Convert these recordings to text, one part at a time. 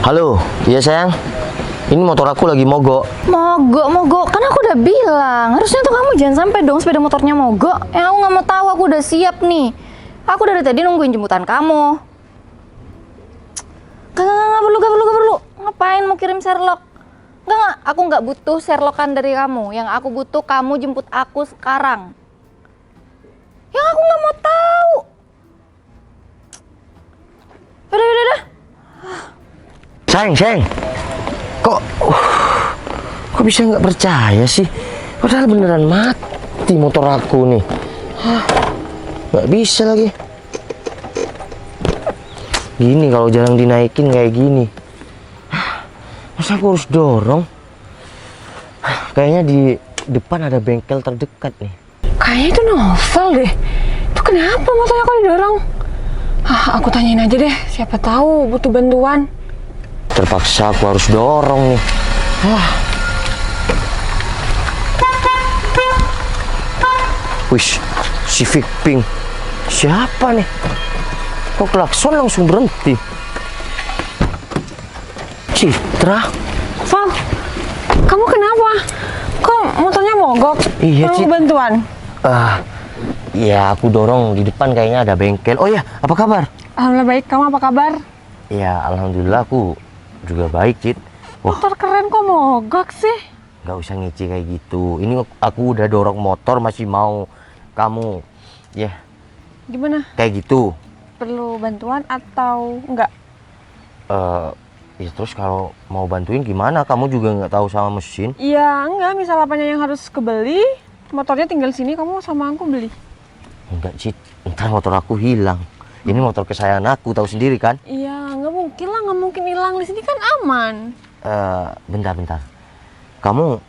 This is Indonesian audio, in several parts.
Halo, iya sayang. Ini motor aku lagi mogok. Mogok. Kan aku udah bilang, harusnya tuh kamu jangan sampai dong sepeda motornya mogok. Aku nggak mau tahu, aku udah siap nih. Aku dari tadi nungguin jemputan kamu. Gak perlu. Ngapain mau kirim Sherlock? Enggak, aku nggak butuh Sherlockan dari kamu. Yang aku butuh kamu jemput aku sekarang. Yang aku nggak mau tahu. Udah. Sayang. Kok bisa nggak percaya sih? Padahal beneran mati motor aku nih. Nggak bisa lagi. Gini kalau jarang dinaikin kayak gini. Masa aku harus dorong? Kayaknya di depan ada bengkel terdekat nih. Kayaknya itu novel deh. Itu kenapa motornya kok didorong? Aku tanyain aja deh, siapa tahu butuh bantuan. Terpaksa aku harus dorong nih. Wish, Civic Pink. Siapa nih? Kok klakson langsung berhenti? Citra. Val, kamu kenapa? Kok motornya mogok? Iya, perlu Cit. bantuan? Ya aku dorong di depan kayaknya ada bengkel. Oh ya, apa kabar? Alhamdulillah baik, kamu apa kabar? Ya, alhamdulillah aku juga baik, Cit. Wah, Motor keren kok mogok sih? nggak usah ngeci kayak gitu. Ini aku udah dorong motor masih mau kamu, ya Gimana? kayak gitu. Perlu bantuan atau enggak? Ya terus kalau mau bantuin gimana? Kamu juga nggak tahu sama mesin. Iya, enggak, misal apanya yang harus kebeli, motornya tinggal sini, kamu sama aku beli. Enggak, Cit. Ntar motor aku hilang. Ini motor kesayangan aku, tahu sendiri kan? Iya, nggak mungkin lah, nggak mungkin hilang, di sini kan aman. Bentar. Kamu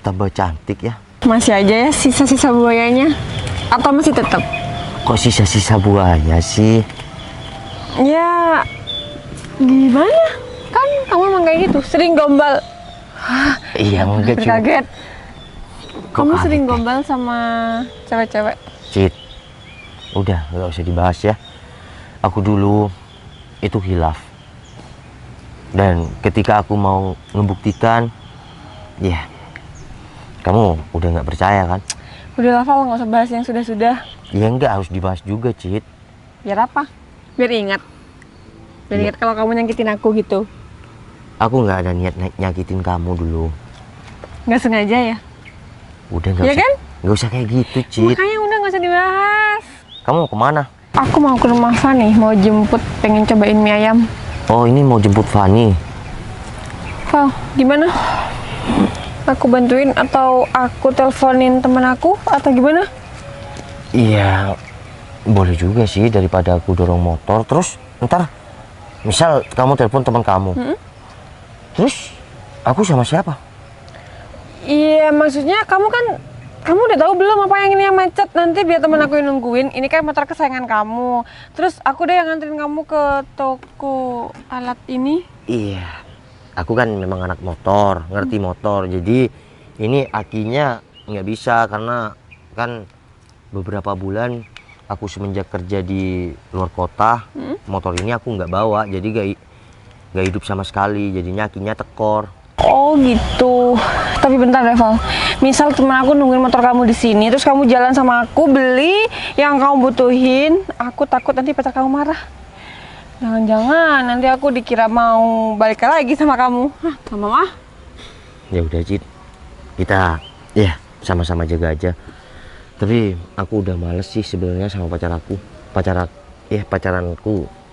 tambah cantik ya. Masih aja ya sisa-sisa buayanya? Atau masih tetap? Kok sisa-sisa buaya sih? Ya, gimana? Kan kamu emang kayak gitu, sering gombal. Iya, enggak cuma. Kaget. Kok Kamu kaget sering ya? gombal sama cewek-cewek? Cit, udah nggak usah dibahas ya. Aku dulu itu khilaf. Dan ketika aku mau membuktikan, ya kamu udah nggak percaya kan? Udah hafal, nggak usah bahas yang sudah-sudah. Ya enggak harus dibahas juga, Cit. Biar apa? Biar ingat. Biar Iya. ingat kalau kamu nyakitin aku gitu. Aku nggak ada niat nyakitin kamu dulu. Nggak sengaja ya? Udah nggak Iya usah, kan? nggak usah kayak gitu, Cit. Makanya udah nggak usah dibahas. Kamu mau kemana? Aku mau ke rumah Fani, mau jemput, pengen cobain mie ayam. Oh, ini mau jemput Fani. Val, gimana? Aku bantuin atau aku teleponin temen aku atau gimana? Iya, boleh juga sih daripada aku dorong motor. Terus ntar, misal kamu telepon teman kamu. Terus aku sama siapa? Iya, maksudnya kamu udah tahu belum apa yang ini yang macet? Nanti biar temen aku yang nungguin. Ini kan motor kesayangan kamu. Terus aku deh yang nganterin kamu ke toko alat ini. Iya, aku kan memang anak motor, ngerti motor. Jadi ini akinya nggak bisa karena kan beberapa bulan aku semenjak kerja di luar kota, motor ini aku nggak bawa. Jadi nggak hidup sama sekali. Jadinya akinya tekor. Oh gitu. Tapi bentar deh Val. Misal temen aku nungguin motor kamu di sini, terus kamu jalan sama aku beli yang kamu butuhin, aku takut nanti pacar kamu marah. Jangan-jangan nanti aku dikira mau balik lagi sama kamu. Sama mama. Ya udah, Cit, kita ya sama-sama jaga aja. Tapi aku udah males sih sebenarnya sama pacaranku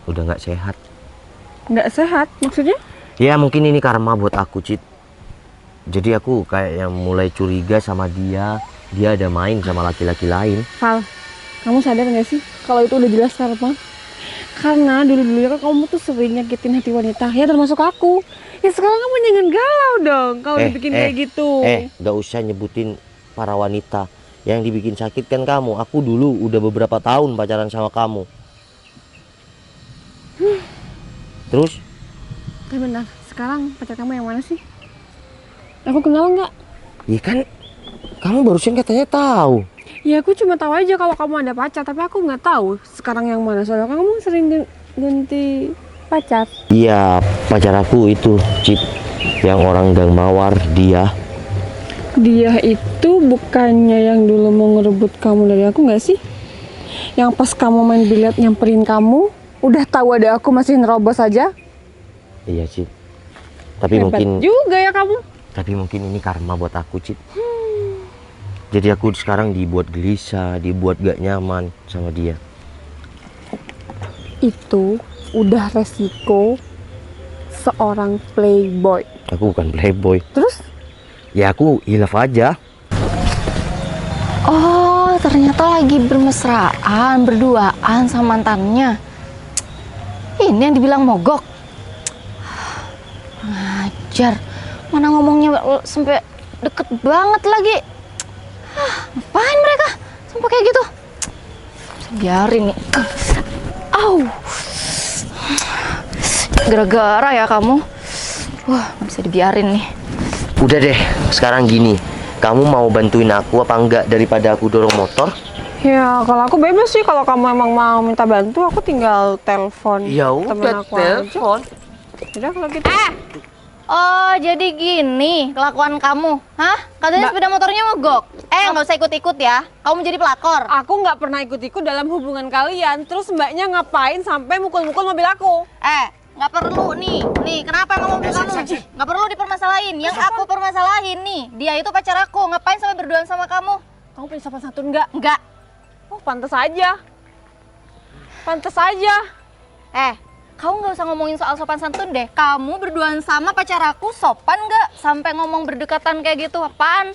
udah nggak sehat. Nggak sehat maksudnya? Ya mungkin ini karma buat aku, Cit. Jadi aku kayak yang mulai curiga sama dia ada main sama laki-laki lain. Val, kamu sadar nggak sih kalau itu udah jelas karma? Karena dulu-dulunya kan kamu tuh sering nyakitin hati wanita, ya termasuk aku. Ya sekarang kamu jangan galau dong kalau dibikin kayak gitu. Gak usah nyebutin para wanita. Yang dibikin sakit kan kamu. Aku dulu udah beberapa tahun pacaran sama kamu. Terus? Benar, sekarang pacar kamu yang mana sih? Aku kenal nggak? Iya kan, kamu barusan katanya tahu. Ya aku cuma tahu aja kalau kamu ada pacar, tapi aku nggak tahu sekarang yang mana. Soalnya kamu sering ganti pacar. Iya, pacar aku itu, Cit. Yang orang Gang Mawar, dia. Dia itu bukannya yang dulu mau ngerebut kamu dari aku nggak sih? Yang pas kamu main biliar nyamperin kamu, udah tahu ada aku masih nerobos aja. Iya, Cit. Tapi Hebat mungkin juga ya kamu. Tapi mungkin ini karma buat aku, Cit. Jadi aku sekarang dibuat gelisah, dibuat gak nyaman sama dia. Itu udah resiko seorang playboy. Aku bukan playboy. Terus? Ya aku hilaf aja. Oh, ternyata lagi bermesraan, berduaan sama mantannya. Ini yang dibilang mogok. Ngajar. Mana ngomongnya sampai deket banget lagi. Ngapain mereka sampai kayak gitu? Biarin nih. Au. Gara-gara ya kamu. Wah, nggak bisa dibiarin nih. Udah deh, sekarang gini. Kamu mau bantuin aku apa enggak daripada aku dorong motor? Ya kalau aku bebas sih, kalau kamu emang mau minta bantu aku tinggal telepon Ya temen udah, aku aja. telepon. Udah kalau gitu. Oh, jadi gini kelakuan kamu. Hah? Katanya Mbak. sepeda motornya mogok. Nggak usah ikut-ikut ya. Kamu jadi pelakor. Aku nggak pernah ikut-ikut dalam hubungan kalian. Terus mbaknya ngapain sampai mukul-mukul mobil aku? Nggak perlu nih. Nih, kenapa emang mobil kamu? Nggak perlu dipermasalahin. Yang aku permasalahin nih, dia itu pacar aku. Ngapain sampai berduaan sama kamu? Kamu punya sopan santun nggak? Nggak. Oh, pantas aja. Pantas aja. Kamu nggak usah ngomongin soal sopan santun deh. Kamu berduaan sama pacar aku sopan nggak? Sampai ngomong berdekatan kayak gitu, apaan?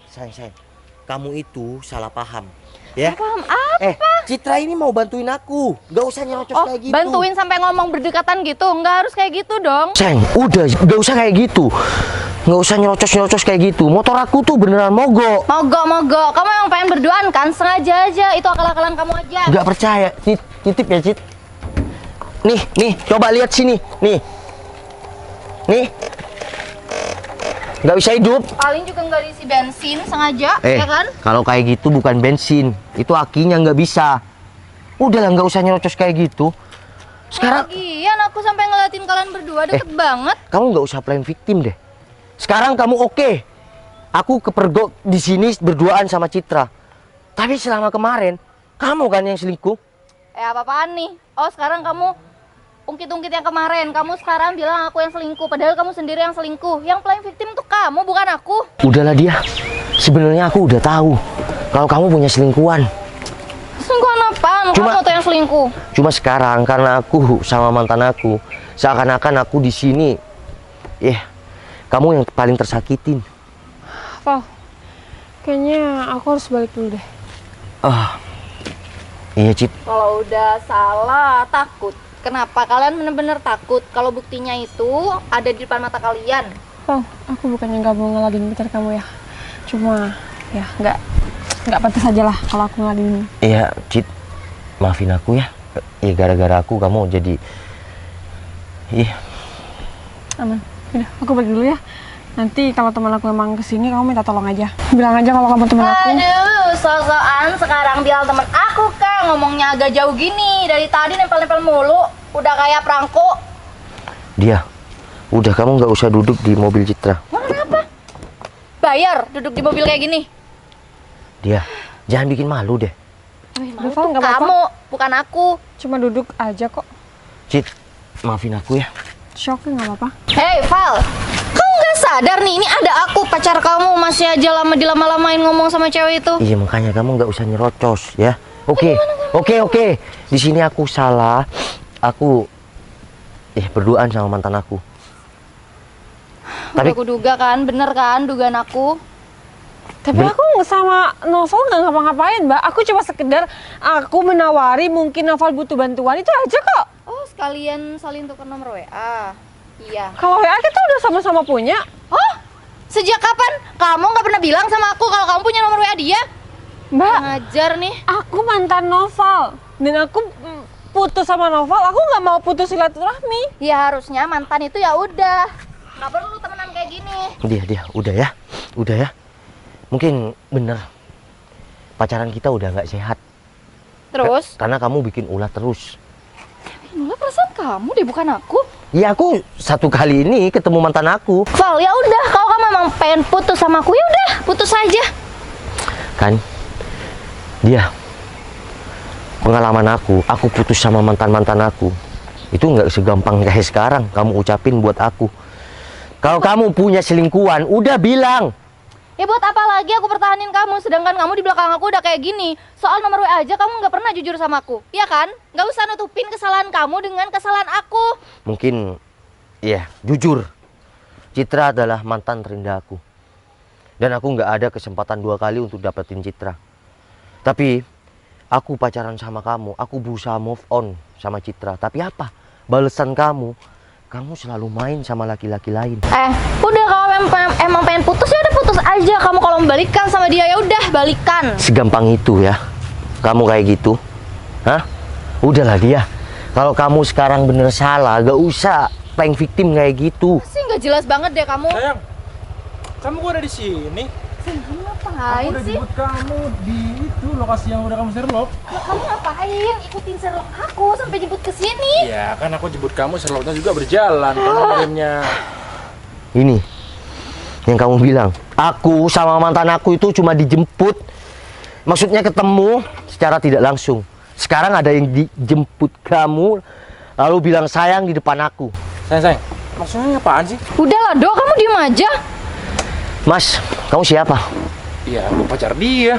Sayang, kamu itu salah paham. Ya? Paham apa? Citra ini mau bantuin aku. Gak usah nyerocos Oh, kayak gitu. bantuin sampai ngomong berdekatan gitu? Nggak harus kayak gitu dong. Sayang, udah gak usah kayak gitu. Gak usah nyerocos kayak gitu. Motor aku tuh beneran mogok. Mogok. Kamu emang pengen berduaan kan? Sengaja aja. Itu akal-akalan kamu aja. Gak percaya. Titip ya, Cit. Nih, coba lihat sini. Nih. Gak bisa hidup. Paling juga nggak diisi bensin sengaja, ya kan? Kalau kayak gitu bukan bensin. Itu akinya nggak bisa. Udahlah, nggak usah nyerocos kayak gitu. Sekarang Lagian aku sampai ngeliatin kalian berdua deket banget. kamu nggak usah playing victim deh. Sekarang kamu oke. Aku kepergok di sini berduaan sama Citra. Tapi selama kemarin kamu kan yang selingkuh. Apa-apaan nih? Oh, sekarang kamu ungkit-ungkit yang kemarin. Kamu sekarang bilang aku yang selingkuh, padahal kamu sendiri yang selingkuh. Yang playing victim tuh kamu, bukan aku. Udahlah dia. Sebenarnya aku udah tahu kalau kamu punya selingkuhan. Selingkuhan apaan? Kamu tuh yang selingkuh. Cuma sekarang karena aku sama mantan aku, seakan-akan aku di sini, kamu yang paling tersakitin. Val, kayaknya aku harus balik dulu deh. Iya, Cip. Kalau udah salah, takut. Kenapa kalian bener-bener takut? Kalau buktinya itu ada di depan mata kalian. Val, aku bukannya nggak mau ngeladenin pacar kamu ya. Cuma ya nggak pantas aja lah kalau aku ngeladenin. Iya, Cit. Maafin aku ya. Ya gara-gara aku kamu jadi. Aman. Udah, aku balik dulu ya. Nanti kalau teman aku emang kesini, kamu minta tolong aja. Bilang aja kalau kamu teman aku. Aduh, so-soan sekarang bilang temen aku kan ngomongnya agak jauh gini. Dari tadi nempel-nempel mulu, udah kayak perangko. Dia. Udah, kamu nggak usah duduk di mobil Citra. Kenapa? Bayar duduk di mobil kayak gini. Dia. Jangan bikin malu deh. Udah, Val, nggak apa-apa. Kamu, bukan aku. Cuma duduk aja kok. Cit, maafin aku ya. Shocknya nggak apa-apa. Hei, Val. Kamu nggak sadar nih, ini ada aku pacar kamu masih aja dilama-lamain ngomong sama cewek itu. Iya, makanya kamu nggak usah nyerocos ya. Oke. Di sini aku salah. Aku berduaan sama mantan aku. Udah aku duga kan, bener kan dugaan aku. Tapi aku sama Novel nggak ngapa-ngapain, Mbak. Aku cuma sekedar aku menawari mungkin Novel butuh bantuan, itu aja kok. Oh, sekalian saling tukar nomor WA. Iya. Kalau WA kita udah sama-sama punya. Oh, sejak kapan kamu nggak pernah bilang sama aku kalau kamu punya nomor WA dia? Mbak, Ngajar nih. aku mantan Novel dan aku putus sama Novel. Aku nggak mau putus silaturahmi. Ya harusnya mantan itu ya udah. Nggak perlu temenan kayak gini. Dia, udah ya. Mungkin bener. pacaran kita udah nggak sehat. Terus? Karena kamu bikin ulah terus. Nggak, perasaan kamu deh, bukan aku. Ya aku satu kali ini ketemu mantan aku. Val, ya udah, kalau kamu memang pengen putus sama aku, ya udah, putus aja. Kan dia pengalaman aku putus sama mantan-mantan aku itu nggak segampang kayak sekarang kamu ucapin buat aku. Kalau kamu punya selingkuhan, udah bilang. Ya buat apa lagi aku pertahanin kamu, sedangkan kamu di belakang aku udah kayak gini. Soal nomor WA aja kamu nggak pernah jujur sama aku, ya kan? Nggak usah nutupin kesalahan kamu dengan kesalahan aku. Mungkin, ya jujur, Citra adalah mantan terindah aku. Dan aku nggak ada kesempatan 2 kali untuk dapetin Citra. Tapi, aku pacaran sama kamu, aku berusaha move on sama Citra. Tapi apa? Balesan kamu selalu main sama laki-laki lain. Udah, kalau emang pengen putus ya udah putus aja. Kamu kalau mau balikan sama dia ya udah balikan. Segampang itu ya? Kamu kayak gitu? Hah? Udahlah dia. Kalau kamu sekarang bener salah, gak usah playing victim kayak gitu. Sih nggak jelas banget deh kamu. Sayang, kamu kok ada di sini? Kamu Aku ngapain udah sih? jemput kamu di itu lokasi yang udah kamu Sherlock. Kamu ngapain ikutin Sherlock aku sampai jemput ke sini? Iya, kan aku jemput kamu, Sherlocknya juga berjalan. Kamu kirimnya. Ini yang kamu bilang, aku sama mantan aku itu cuma dijemput. Maksudnya ketemu secara tidak langsung. Sekarang ada yang dijemput kamu, lalu bilang sayang di depan aku. Sayang, maksudnya apaan sih? Udahlah, Do, kamu diem aja. Mas, kamu siapa? Iya, aku pacar dia.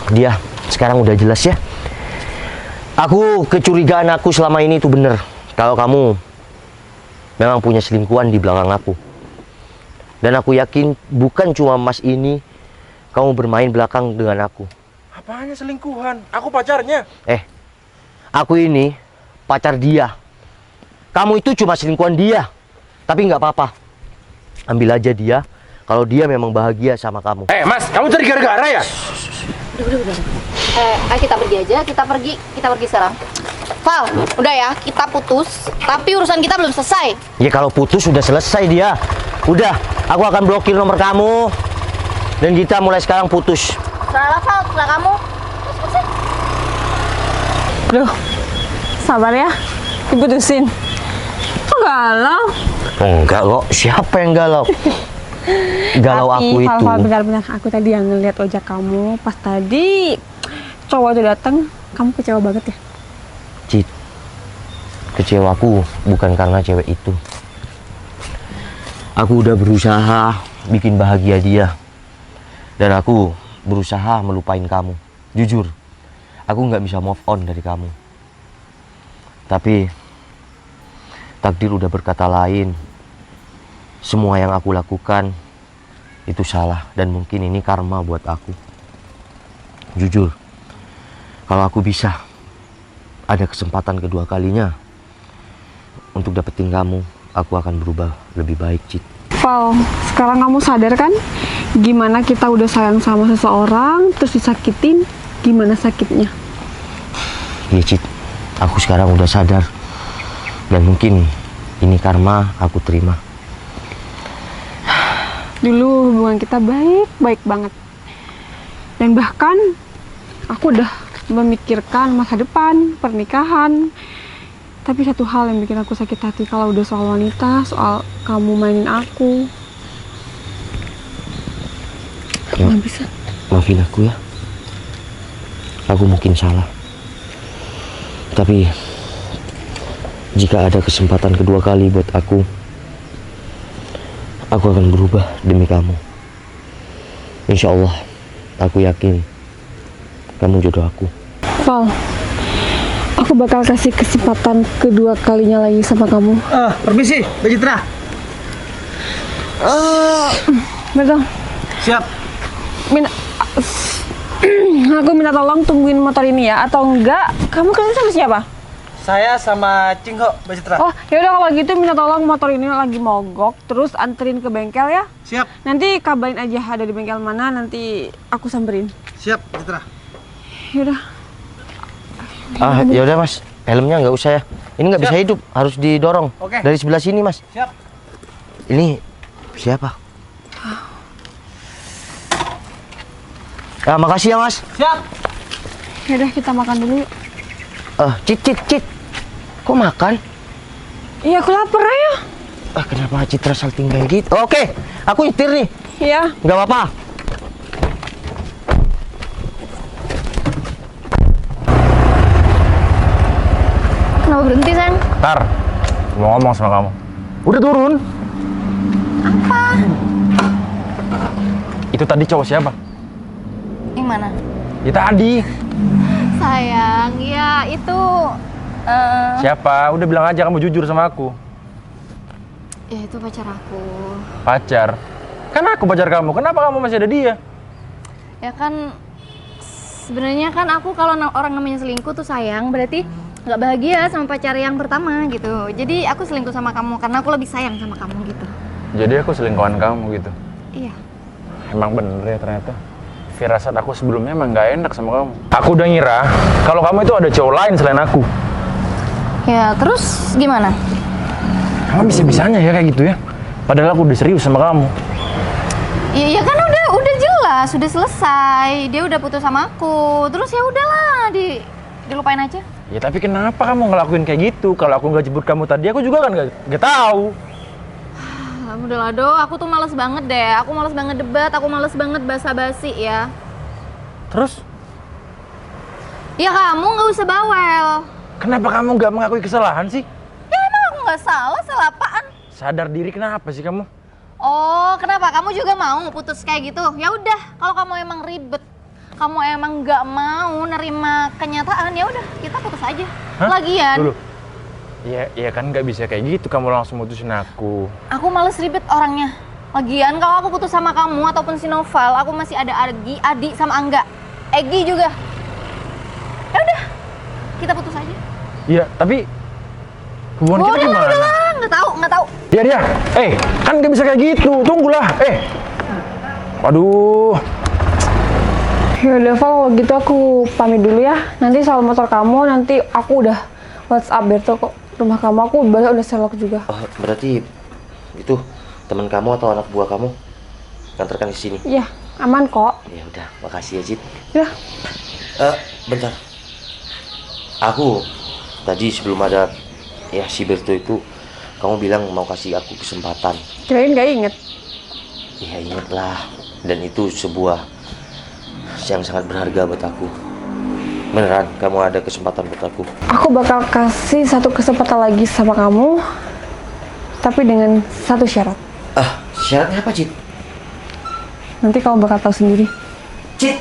Dia, sekarang udah jelas ya. Aku, kecurigaan aku selama ini itu bener. Kalau kamu memang punya selingkuhan di belakang aku. Dan aku yakin bukan cuma Mas ini, kamu bermain belakang dengan aku. Apanya selingkuhan? Aku pacarnya. Aku ini pacar dia. Kamu itu cuma selingkuhan dia. Tapi nggak apa-apa. Ambil aja dia. Kalau dia memang bahagia sama kamu. Mas, kamu cari gara-gara ya? Udah. Ayo kita pergi aja, kita pergi sekarang. Val, udah ya, kita putus. Tapi urusan kita belum selesai. Ya kalau putus sudah selesai dia. Udah, aku akan blokir nomor kamu. Dan kita mulai sekarang putus. Salah Val, setelah kamu. Aduh, sabar ya, diputusin. Kok galau? Enggak kok, siapa yang galau? Galau aku itu. Val, benar-benar aku tadi yang ngeliat wajah kamu pas tadi cowok itu datang, kamu kecewa banget ya? Cit, kecewaku bukan karena cewek itu. Aku udah berusaha bikin bahagia dia. Dan aku berusaha melupain kamu. Jujur, aku nggak bisa move on dari kamu. Tapi takdir udah berkata lain. Semua yang aku lakukan itu salah dan mungkin ini karma buat aku. Jujur, kalau aku bisa ada kesempatan kedua kalinya untuk dapetin kamu, aku akan berubah lebih baik, Cit. Val, sekarang kamu sadar kan gimana kita udah sayang sama seseorang terus disakitin, gimana sakitnya? Iya, Cit, aku sekarang udah sadar dan mungkin ini karma aku terima. Dulu hubungan kita baik banget. Dan bahkan aku udah memikirkan masa depan, pernikahan. Tapi satu hal yang bikin aku sakit hati kalau udah soal wanita, soal kamu mainin aku. Aku nggak bisa. Maafin aku ya. Aku mungkin salah. Tapi jika ada kesempatan kedua kali buat aku akan berubah demi kamu. Insya Allah, aku yakin kamu jodoh aku. Val, aku bakal kasih kesempatan kedua kalinya lagi sama kamu. Permisi, Mbak Citra. Betul. Siap. Aku minta tolong tungguin motor ini ya, atau enggak kamu kesini sama siapa? Saya sama Cingho, Mbak Citra. Oh, ya udah kalau gitu minta tolong motor ini lagi mogok, terus anterin ke bengkel ya. Siap. Nanti kabarin aja ada di bengkel mana, nanti aku samperin. Siap, Mbak Citra. Yaudah. Ya udah Mas, helmnya nggak usah ya. Ini nggak bisa hidup, harus didorong. Oke. Dari sebelah sini Mas. Siap. Ini siapa? Makasih ya mas. Siap. Yaudah kita makan dulu yuk. Cit. Kok makan? Iya aku lapar ayo. Kenapa Citra salting kayak gitu? Oke, aku nyetir nih. Iya. Nggak apa-apa. Kenapa berhenti, sayang? Tar, mau ngomong sama kamu. Udah turun. Apa? Itu tadi cowok siapa? Yang mana? Ya tadi. Sayang, ya itu... Siapa? Udah bilang aja kamu jujur sama aku. Ya itu pacar aku. Pacar? Kan aku pacar kamu, kenapa kamu masih ada dia? Ya kan, sebenarnya kan aku kalau orang namanya selingkuh tuh sayang, berarti nggak bahagia sama pacar yang pertama gitu. Jadi aku selingkuh sama kamu karena aku lebih sayang sama kamu gitu. Jadi aku selingkuhan kamu gitu? Iya. Emang bener ya ternyata. Firasat aku sebelumnya emang gak enak sama kamu. Aku udah ngira kalau kamu itu ada cowok lain selain aku. Ya terus gimana? Kamu bisa-bisanya ya kayak gitu ya? Padahal aku udah serius sama kamu. Iya kan udah jelas, sudah selesai. Dia udah putus sama aku. Terus ya udahlah, dilupain aja. Ya tapi kenapa kamu ngelakuin kayak gitu? Kalau aku nggak jemput kamu tadi, aku juga kan nggak tahu. Udahlah Do, aku tuh males banget deh. Aku males banget debat, aku males banget basa-basi ya. Terus? Ya kamu nggak usah bawel. Kenapa kamu nggak mengakui kesalahan sih? Ya emang aku nggak salah, salah apaan? Sadar diri kenapa sih kamu? Oh, kenapa? Kamu juga mau putus kayak gitu? Ya udah, kalau kamu emang ribet, kamu emang nggak mau nerima kenyataan, ya udah kita putus aja. Hah? Lagian, Dulu. Iya kan nggak bisa kayak gitu. Kamu langsung mutusin aku. aku males ribet orangnya. Lagian kalau aku putus sama kamu ataupun si Noval, aku masih ada Adi sama Angga, Egi juga. Ya udah, kita putus aja. Iya, tapi hubungan kita gimana? Udahlah, nggak tahu. Dia. Kan nggak bisa kayak gitu. Tunggulah. Waduh. Yaudah Val, kalau gitu aku pamit dulu ya. Nanti soal motor kamu, nanti aku udah WhatsApp Berto kok. Rumah kamu aku udah Sherlock juga. Berarti itu teman kamu atau anak buah kamu nganterkan ke sini? Iya, aman kok. Ya udah, makasih ya Cit. Ya. Bentar. Aku tadi sebelum ada si Berto itu, kamu bilang mau kasih aku kesempatan. Kirain gak inget. Ya ingatlah. Dan itu sebuah yang sangat berharga buat aku. Beneran, kamu ada kesempatan buat aku. Aku bakal kasih satu kesempatan lagi sama kamu, tapi dengan satu syarat. Syaratnya apa Cit? Nanti kamu bakal tahu sendiri. Cit!